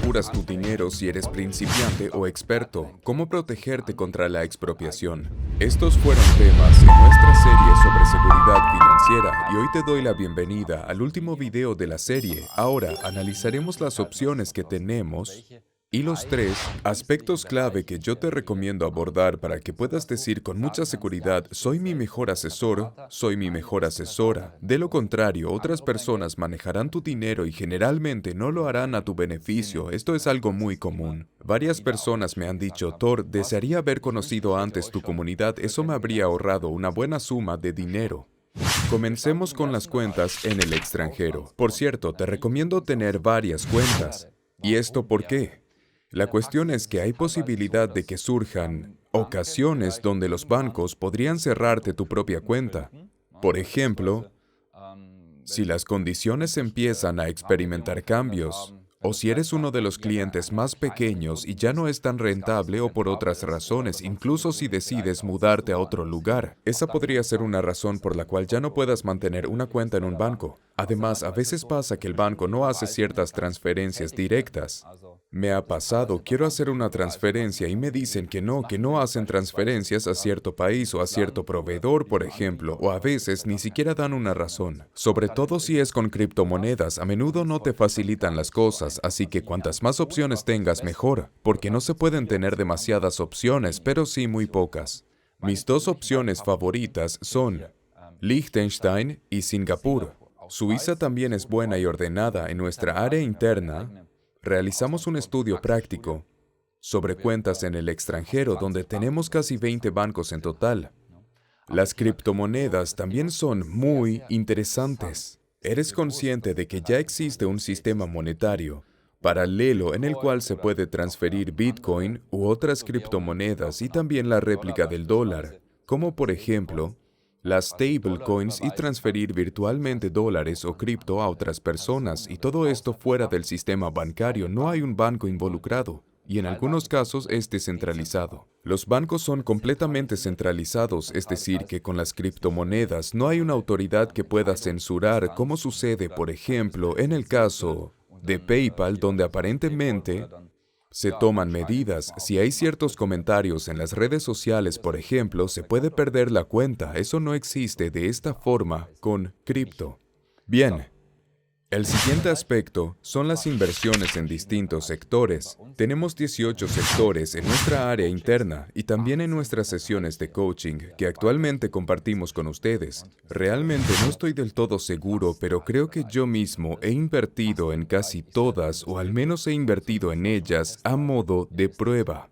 aseguras tu dinero si eres principiante o experto? ¿Cómo protegerte contra la expropiación? Estos fueron temas en nuestra serie sobre seguridad financiera y hoy te doy la bienvenida al último video de la serie. Ahora analizaremos las opciones que tenemos y los 3 aspectos clave que yo te recomiendo abordar para que puedas decir con mucha seguridad: soy mi mejor asesor, soy mi mejor asesora. De lo contrario, otras personas manejarán tu dinero y generalmente no lo harán a tu beneficio. Esto es algo muy común. Varias personas me han dicho: Thor, desearía haber conocido antes tu comunidad, eso me habría ahorrado una buena suma de dinero. Comencemos con las cuentas en el extranjero. Por cierto, te recomiendo tener varias cuentas. ¿Y esto por qué? La cuestión es que hay posibilidad de que surjan ocasiones donde los bancos podrían cerrarte tu propia cuenta. Por ejemplo, si las condiciones empiezan a experimentar cambios, o si eres uno de los clientes más pequeños y ya no es tan rentable o por otras razones, incluso si decides mudarte a otro lugar. Esa podría ser una razón por la cual ya no puedas mantener una cuenta en un banco. Además, a veces pasa que el banco no hace ciertas transferencias directas. Me ha pasado, quiero hacer una transferencia y me dicen que no hacen transferencias a cierto país o a cierto proveedor, por ejemplo, o a veces ni siquiera dan una razón. Sobre todo si es con criptomonedas, a menudo no te facilitan las cosas, así que cuantas más opciones tengas, mejor, porque no se pueden tener demasiadas opciones, pero sí muy pocas. Mis 2 opciones favoritas son Liechtenstein y Singapur. Suiza también es buena y ordenada. En nuestra área interna, realizamos un estudio práctico sobre cuentas en el extranjero, donde tenemos casi 20 bancos en total. Las criptomonedas también son muy interesantes. ¿Eres consciente de que ya existe un sistema monetario paralelo en el cual se puede transferir Bitcoin u otras criptomonedas y también la réplica del dólar, como por ejemplo las stablecoins, y transferir virtualmente dólares o cripto a otras personas, y todo esto fuera del sistema bancario? No hay un banco involucrado, y en algunos casos es descentralizado. Los bancos son completamente centralizados, es decir, que con las criptomonedas no hay una autoridad que pueda censurar, como sucede, por ejemplo, en el caso de PayPal, donde aparentemente se toman medidas. Si hay ciertos comentarios en las redes sociales, por ejemplo, se puede perder la cuenta. Eso no existe de esta forma con cripto. Bien. El siguiente aspecto son las inversiones en distintos sectores. Tenemos 18 sectores en nuestra área interna y también en nuestras sesiones de coaching que actualmente compartimos con ustedes. Realmente no estoy del todo seguro, pero creo que yo mismo he invertido en casi todas, o al menos he invertido en ellas a modo de prueba.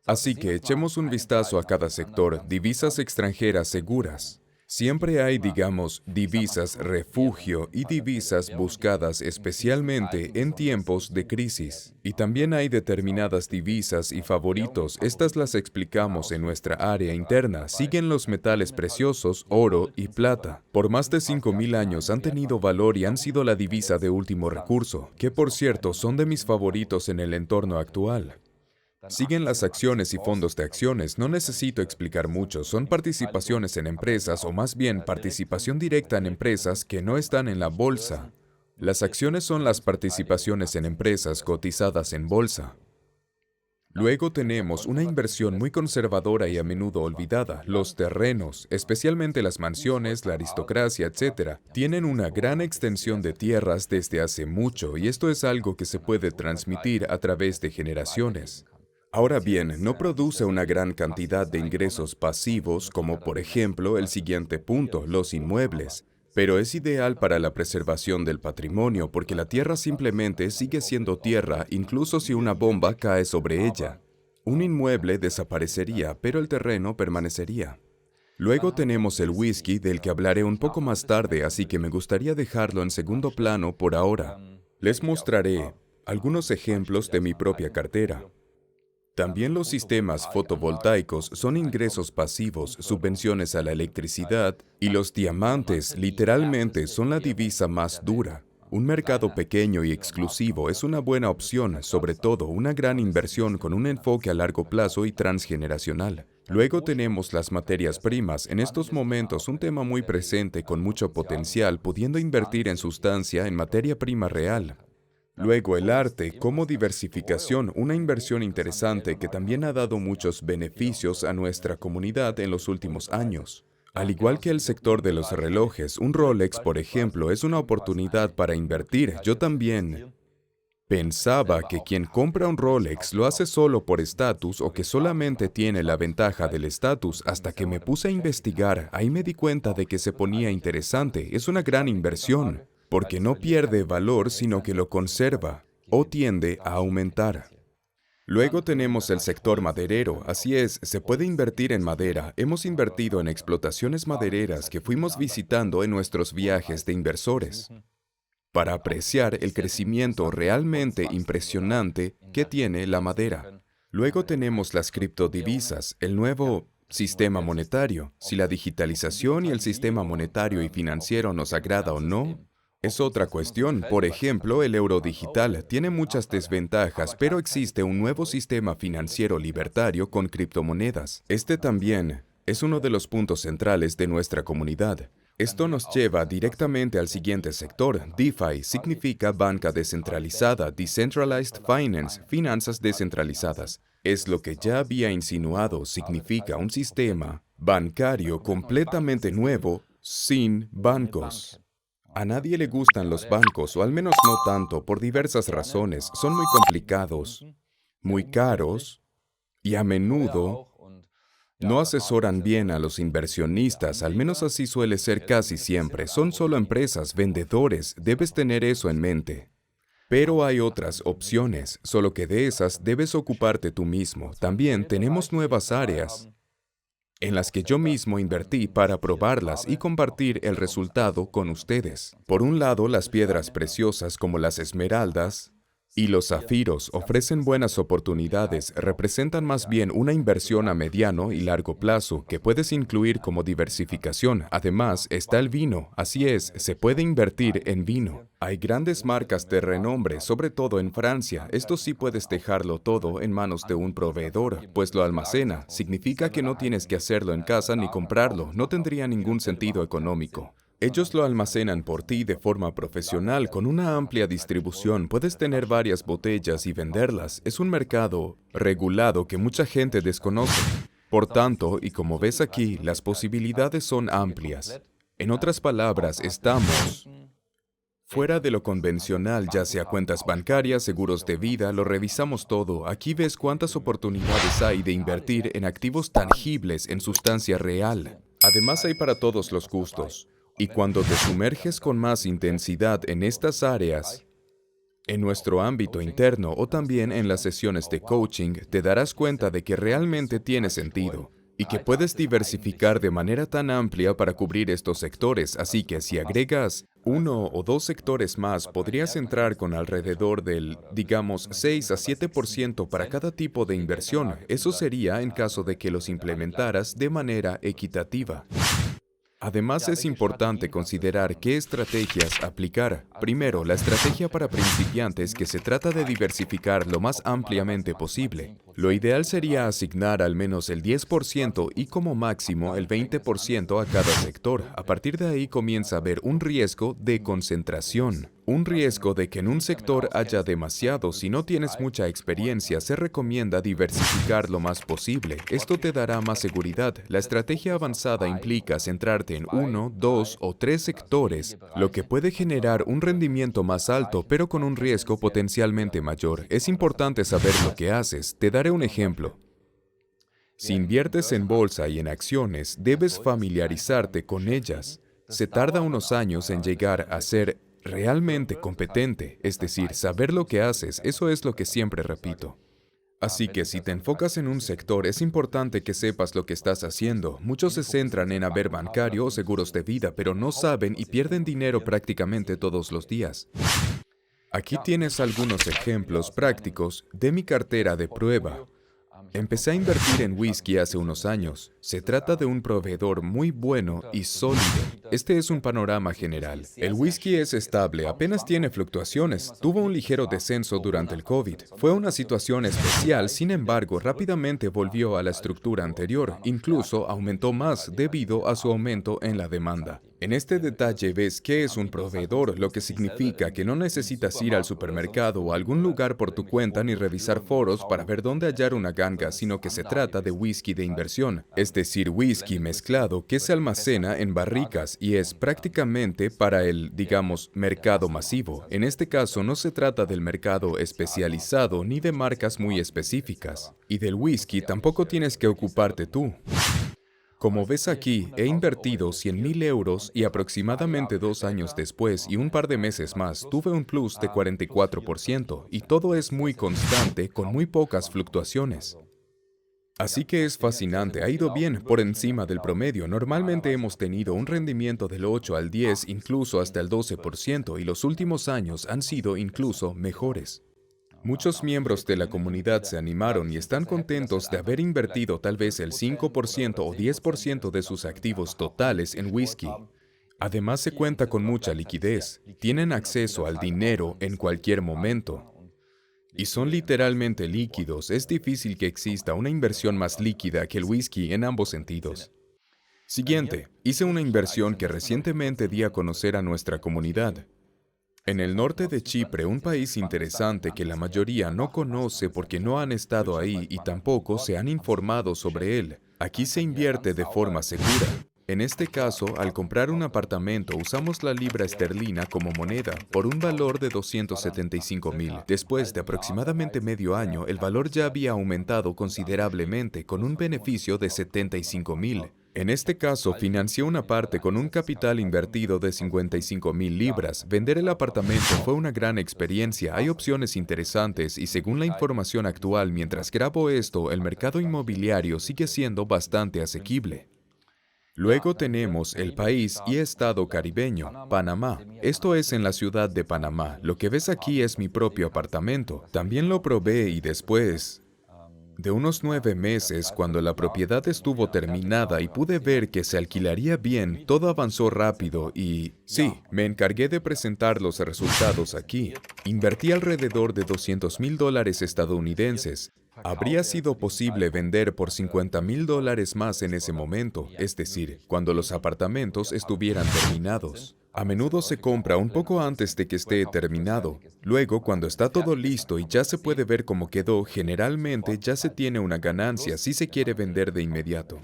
Así que echemos un vistazo a cada sector. Divisas extranjeras seguras. Siempre hay, digamos, divisas refugio y divisas buscadas especialmente en tiempos de crisis. Y también hay determinadas divisas y favoritos. Estas las explicamos en nuestra área interna. Siguen los metales preciosos, oro y plata. Por más de 5,000 años han tenido valor y han sido la divisa de último recurso, que por cierto son de mis favoritos en el entorno actual. Siguen las acciones y fondos de acciones. No necesito explicar mucho. Son participaciones en empresas, o más bien participación directa en empresas que no están en la bolsa. Las acciones son las participaciones en empresas cotizadas en bolsa. Luego tenemos una inversión muy conservadora y a menudo olvidada: los terrenos, especialmente las mansiones, la aristocracia, etc. Tienen una gran extensión de tierras desde hace mucho, y esto es algo que se puede transmitir a través de generaciones. Ahora bien, no produce una gran cantidad de ingresos pasivos, como por ejemplo el siguiente punto, los inmuebles, pero es ideal para la preservación del patrimonio, porque la tierra simplemente sigue siendo tierra incluso si una bomba cae sobre ella. Un inmueble desaparecería, pero el terreno permanecería. Luego tenemos el whisky, del que hablaré un poco más tarde, así que me gustaría dejarlo en segundo plano por ahora. Les mostraré algunos ejemplos de mi propia cartera. También los sistemas fotovoltaicos son ingresos pasivos, subvenciones a la electricidad, y los diamantes literalmente son la divisa más dura. Un mercado pequeño y exclusivo es una buena opción, sobre todo una gran inversión con un enfoque a largo plazo y transgeneracional. Luego tenemos las materias primas, en estos momentos un tema muy presente con mucho potencial, pudiendo invertir en sustancia en materia prima real. Luego, el arte como diversificación, una inversión interesante que también ha dado muchos beneficios a nuestra comunidad en los últimos años. Al igual que el sector de los relojes, un Rolex, por ejemplo, es una oportunidad para invertir. Yo también pensaba que quien compra un Rolex lo hace solo por estatus o que solamente tiene la ventaja del estatus. Hasta que me puse a investigar, ahí me di cuenta de que se ponía interesante. Es una gran inversión, porque no pierde valor, sino que lo conserva o tiende a aumentar. Luego tenemos el sector maderero. Así es, se puede invertir en madera. Hemos invertido en explotaciones madereras que fuimos visitando en nuestros viajes de inversores, para apreciar el crecimiento realmente impresionante que tiene la madera. Luego tenemos las criptodivisas, el nuevo sistema monetario. Si la digitalización y el sistema monetario y financiero nos agrada o no, es otra cuestión. Por ejemplo, el euro digital tiene muchas desventajas, pero existe un nuevo sistema financiero libertario con criptomonedas. Este también es uno de los puntos centrales de nuestra comunidad. Esto nos lleva directamente al siguiente sector. DeFi significa banca descentralizada, Decentralized Finance, finanzas descentralizadas. Es lo que ya había insinuado, significa un sistema bancario completamente nuevo, sin bancos. A nadie le gustan los bancos, o al menos no tanto, por diversas razones. Son muy complicados, muy caros, y a menudo no asesoran bien a los inversionistas, al menos así suele ser casi siempre. Son solo empresas, vendedores, debes tener eso en mente. Pero hay otras opciones, solo que de esas debes ocuparte tú mismo. También tenemos nuevas áreas en las que yo mismo invertí para probarlas y compartir el resultado con ustedes. Por un lado, las piedras preciosas como las esmeraldas y los zafiros ofrecen buenas oportunidades, representan más bien una inversión a mediano y largo plazo que puedes incluir como diversificación. Además, está el vino, así es, se puede invertir en vino. Hay grandes marcas de renombre, sobre todo en Francia. Esto sí puedes dejarlo todo en manos de un proveedor, pues lo almacena. Significa que no tienes que hacerlo en casa ni comprarlo, no tendría ningún sentido económico. Ellos lo almacenan por ti de forma profesional, con una amplia distribución. Puedes tener varias botellas y venderlas. Es un mercado regulado que mucha gente desconoce. Por tanto, y como ves aquí, las posibilidades son amplias. En otras palabras, estamos fuera de lo convencional, ya sea cuentas bancarias, seguros de vida, lo revisamos todo. Aquí ves cuántas oportunidades hay de invertir en activos tangibles, en sustancia real. Además, hay para todos los gustos. Y cuando te sumerges con más intensidad en estas áreas, en nuestro ámbito interno o también en las sesiones de coaching, te darás cuenta de que realmente tiene sentido y que puedes diversificar de manera tan amplia para cubrir estos sectores. Así que si agregas 1 o 2 sectores más, podrías entrar con alrededor del, digamos, 6 a 7% para cada tipo de inversión. Eso sería en caso de que los implementaras de manera equitativa. Además, es importante considerar qué estrategias aplicar. Primero, la estrategia para principiantes, que se trata de diversificar lo más ampliamente posible. Lo ideal sería asignar al menos el 10% y como máximo el 20% a cada sector. A partir de ahí comienza a haber un riesgo de concentración. Un riesgo de que en un sector haya demasiado. Si no tienes mucha experiencia, se recomienda diversificar lo más posible. Esto te dará más seguridad. La estrategia avanzada implica centrarte en 1, 2 o 3 sectores, lo que puede generar un rendimiento más alto, pero con un riesgo potencialmente mayor. Es importante saber lo que haces. Te daré un ejemplo. Si inviertes en bolsa y en acciones, debes familiarizarte con ellas. Se tarda unos años en llegar a ser realmente competente, es decir, saber lo que haces. Eso es lo que siempre repito. Así que si te enfocas en un sector, es importante que sepas lo que estás haciendo. Muchos se centran en haber bancario o seguros de vida, pero no saben y pierden dinero prácticamente todos los días. Aquí tienes algunos ejemplos prácticos de mi cartera de prueba. Empecé a invertir en whisky hace unos años. Se trata de un proveedor muy bueno y sólido. Este es un panorama general. El whisky es estable, apenas tiene fluctuaciones. Tuvo un ligero descenso durante el COVID. Fue una situación especial, sin embargo, rápidamente volvió a la estructura anterior. Incluso aumentó más debido a su aumento en la demanda. En este detalle ves qué es un proveedor, lo que significa que no necesitas ir al supermercado o a algún lugar por tu cuenta ni revisar foros para ver dónde hallar una ganga, sino que se trata de whisky de inversión, es decir, whisky mezclado que se almacena en barricas y es prácticamente para el, digamos, mercado masivo. En este caso no se trata del mercado especializado ni de marcas muy específicas. Y del whisky tampoco tienes que ocuparte tú. Como ves aquí, he invertido 100.000 euros y aproximadamente 2 años después y un par de meses más, tuve un plus de 44% y todo es muy constante con muy pocas fluctuaciones. Así que es fascinante, ha ido bien, por encima del promedio. Normalmente hemos tenido un rendimiento del 8 al 10, incluso hasta el 12% y los últimos años han sido incluso mejores. Muchos miembros de la comunidad se animaron y están contentos de haber invertido tal vez el 5% o 10% de sus activos totales en whisky. Además se cuenta con mucha liquidez, tienen acceso al dinero en cualquier momento. Y son literalmente líquidos, es difícil que exista una inversión más líquida que el whisky en ambos sentidos. Siguiente, hice una inversión que recientemente di a conocer a nuestra comunidad. En el norte de Chipre, un país interesante que la mayoría no conoce porque no han estado ahí y tampoco se han informado sobre él. Aquí se invierte de forma segura. En este caso, al comprar un apartamento, usamos la libra esterlina como moneda por un valor de 275.000. Después de aproximadamente medio año, el valor ya había aumentado considerablemente con un beneficio de 75.000. En este caso, financié una parte con un capital invertido de 55.000 libras. Vender el apartamento fue una gran experiencia. Hay opciones interesantes y según la información actual, mientras grabo esto, el mercado inmobiliario sigue siendo bastante asequible. Luego tenemos el país y estado caribeño, Panamá. Esto es en la ciudad de Panamá. Lo que ves aquí es mi propio apartamento. También lo probé y después de unos 9 meses, cuando la propiedad estuvo terminada y pude ver que se alquilaría bien, todo avanzó rápido y, sí, me encargué de presentar los resultados aquí. Invertí alrededor de $200.000 estadounidenses. Habría sido posible vender por $50.000 más en ese momento, es decir, cuando los apartamentos estuvieran terminados. A menudo se compra un poco antes de que esté terminado. Luego, cuando está todo listo y ya se puede ver cómo quedó, generalmente ya se tiene una ganancia si se quiere vender de inmediato.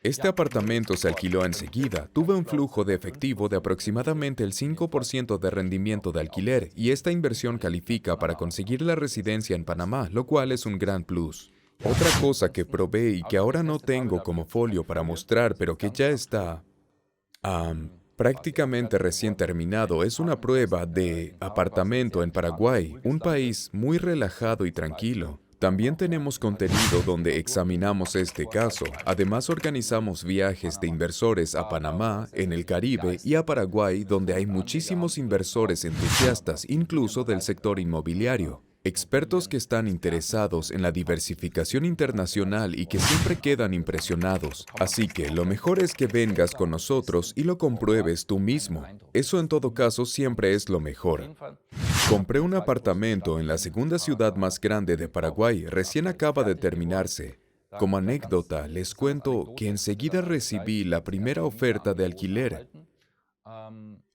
Este apartamento se alquiló enseguida. Tuve un flujo de efectivo de aproximadamente el 5% de rendimiento de alquiler y esta inversión califica para conseguir la residencia en Panamá, lo cual es un gran plus. Otra cosa que probé y que ahora no tengo como folio para mostrar, pero que ya está prácticamente recién terminado, es una prueba de apartamento en Paraguay, un país muy relajado y tranquilo. También tenemos contenido donde examinamos este caso. Además, organizamos viajes de inversores a Panamá, en el Caribe y a Paraguay, donde hay muchísimos inversores entusiastas, incluso del sector inmobiliario. Expertos que están interesados en la diversificación internacional y que siempre quedan impresionados. Así que lo mejor es que vengas con nosotros y lo compruebes tú mismo. Eso en todo caso siempre es lo mejor. Compré un apartamento en la segunda ciudad más grande de Paraguay, recién acaba de terminarse. Como anécdota, les cuento que enseguida recibí la primera oferta de alquiler.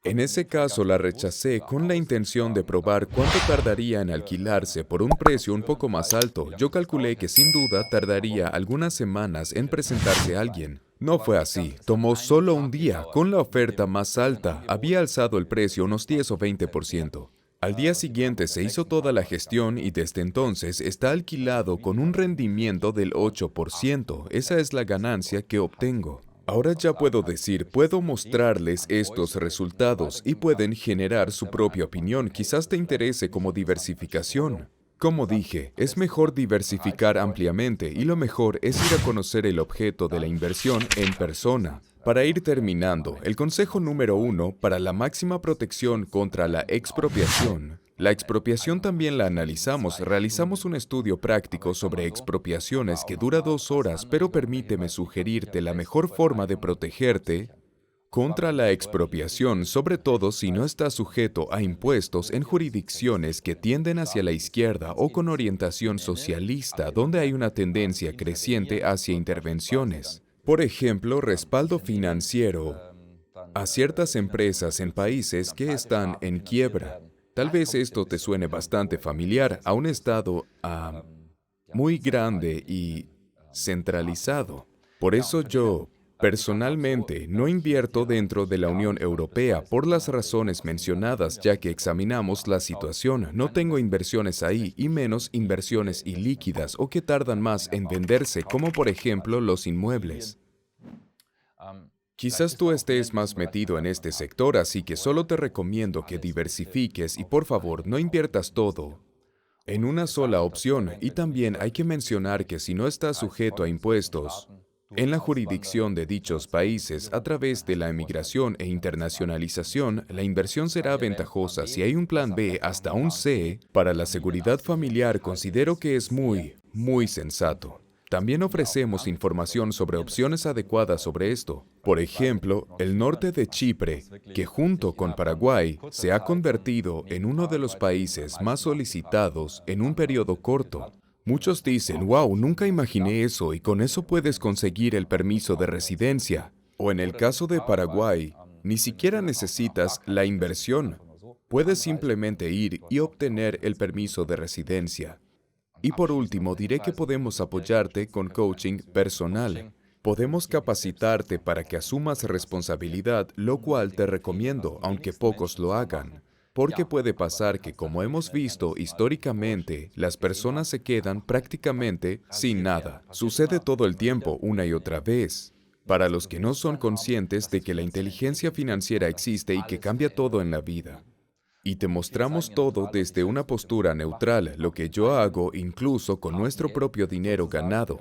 En ese caso la rechacé con la intención de probar cuánto tardaría en alquilarse por un precio un poco más alto. Yo calculé que sin duda tardaría algunas semanas en presentarse alguien. No fue así. Tomó solo un día. Con la oferta más alta, había alzado el precio unos 10 o 20%. Al día siguiente se hizo toda la gestión y desde entonces está alquilado con un rendimiento del 8%. Esa es la ganancia que obtengo. Ahora ya puedo decir, puedo mostrarles estos resultados y pueden generar su propia opinión. Quizás te interese como diversificación. Como dije, es mejor diversificar ampliamente y lo mejor es ir a conocer el objeto de la inversión en persona. Para ir terminando, el consejo número 1 para la máxima protección contra la expropiación. La expropiación también la analizamos, realizamos un estudio práctico sobre expropiaciones que dura 2 horas, pero permíteme sugerirte la mejor forma de protegerte contra la expropiación, sobre todo si no estás sujeto a impuestos en jurisdicciones que tienden hacia la izquierda o con orientación socialista, donde hay una tendencia creciente hacia intervenciones. Por ejemplo, respaldo financiero a ciertas empresas en países que están en quiebra. Tal vez esto te suene bastante familiar a un estado muy grande y centralizado. Por eso yo, personalmente, no invierto dentro de la Unión Europea por las razones mencionadas, ya que examinamos la situación. No tengo inversiones ahí, y menos inversiones ilíquidas o que tardan más en venderse, como por ejemplo los inmuebles. Quizás tú estés más metido en este sector, así que solo te recomiendo que diversifiques y por favor no inviertas todo en una sola opción. Y también hay que mencionar que si no estás sujeto a impuestos en la jurisdicción de dichos países a través de la emigración e internacionalización, la inversión será ventajosa. Si hay un plan B hasta un C para la seguridad familiar, considero que es muy sensato. También ofrecemos información sobre opciones adecuadas sobre esto. Por ejemplo, el norte de Chipre, que junto con Paraguay se ha convertido en uno de los países más solicitados en un periodo corto. Muchos dicen, wow, nunca imaginé eso y con eso puedes conseguir el permiso de residencia. O en el caso de Paraguay, ni siquiera necesitas la inversión. Puedes simplemente ir y obtener el permiso de residencia. Y por último, diré que podemos apoyarte con coaching personal. Podemos capacitarte para que asumas responsabilidad, lo cual te recomiendo, aunque pocos lo hagan. Porque puede pasar que, como hemos visto históricamente, las personas se quedan prácticamente sin nada. Sucede todo el tiempo, una y otra vez. Para los que no son conscientes de que la inteligencia financiera existe y que cambia todo en la vida. Y te mostramos todo desde una postura neutral, lo que yo hago incluso con nuestro propio dinero ganado,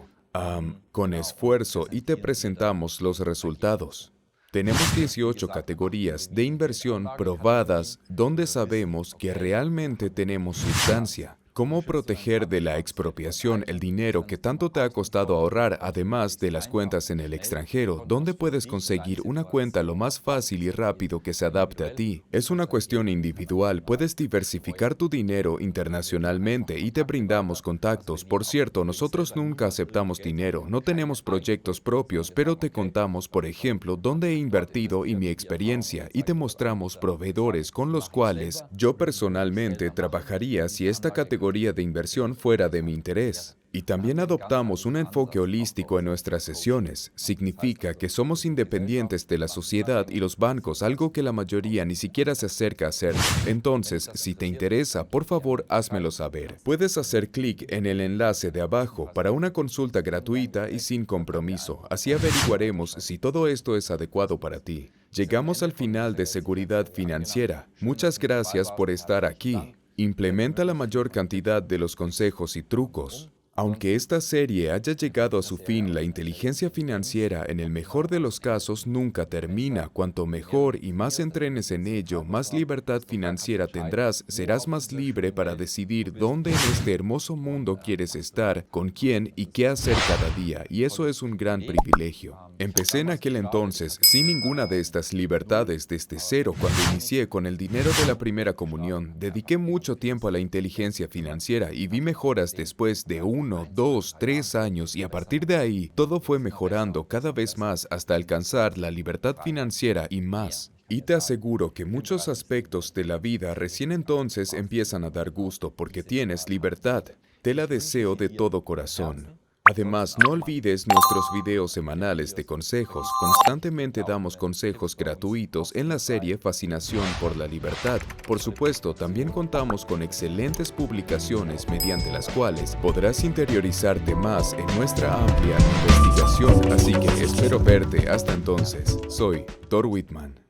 con esfuerzo, y te presentamos los resultados. Tenemos 18 categorías de inversión probadas donde sabemos que realmente tenemos sustancia. Cómo proteger de la expropiación el dinero que tanto te ha costado ahorrar, además de las cuentas en el extranjero, donde puedes conseguir una cuenta lo más fácil y rápido que se adapte a ti. Es una cuestión individual, puedes diversificar tu dinero internacionalmente y te brindamos contactos. Por cierto, nosotros nunca aceptamos dinero, no tenemos proyectos propios, pero te contamos, por ejemplo, dónde he invertido y mi experiencia, y te mostramos proveedores con los cuales yo personalmente trabajaría si esta categoría de inversión fuera de mi interés. Y también adoptamos un enfoque holístico en nuestras sesiones. Significa que somos independientes de la sociedad y los bancos, algo que la mayoría ni siquiera se acerca a hacer. Entonces, si te interesa, por favor, házmelo saber. Puedes hacer clic en el enlace de abajo para una consulta gratuita y sin compromiso. Así averiguaremos si todo esto es adecuado para ti. Llegamos al final de Seguridad Financiera. Muchas gracias por estar aquí. Implementa la mayor cantidad de los consejos y trucos. Aunque esta serie haya llegado a su fin, la inteligencia financiera, en el mejor de los casos, nunca termina. Cuanto mejor y más entrenes en ello, más libertad financiera tendrás. Serás más libre para decidir dónde en este hermoso mundo quieres estar, con quién y qué hacer cada día. Y eso es un gran privilegio. Empecé en aquel entonces sin ninguna de estas libertades desde cero cuando inicié con el dinero de la primera comunión. Dediqué mucho tiempo a la inteligencia financiera y vi mejoras después de 1, 2, 3 años, y a partir de ahí todo fue mejorando cada vez más hasta alcanzar la libertad financiera y más. Y te aseguro que muchos aspectos de la vida recién entonces empiezan a dar gusto porque tienes libertad. Te la deseo de todo corazón. Además, no olvides nuestros videos semanales de consejos. Constantemente damos consejos gratuitos en la serie Fascinación por la Libertad. Por supuesto, también contamos con excelentes publicaciones mediante las cuales podrás interiorizarte más en nuestra amplia investigación. Así que espero verte hasta entonces. Soy Thor Whitman.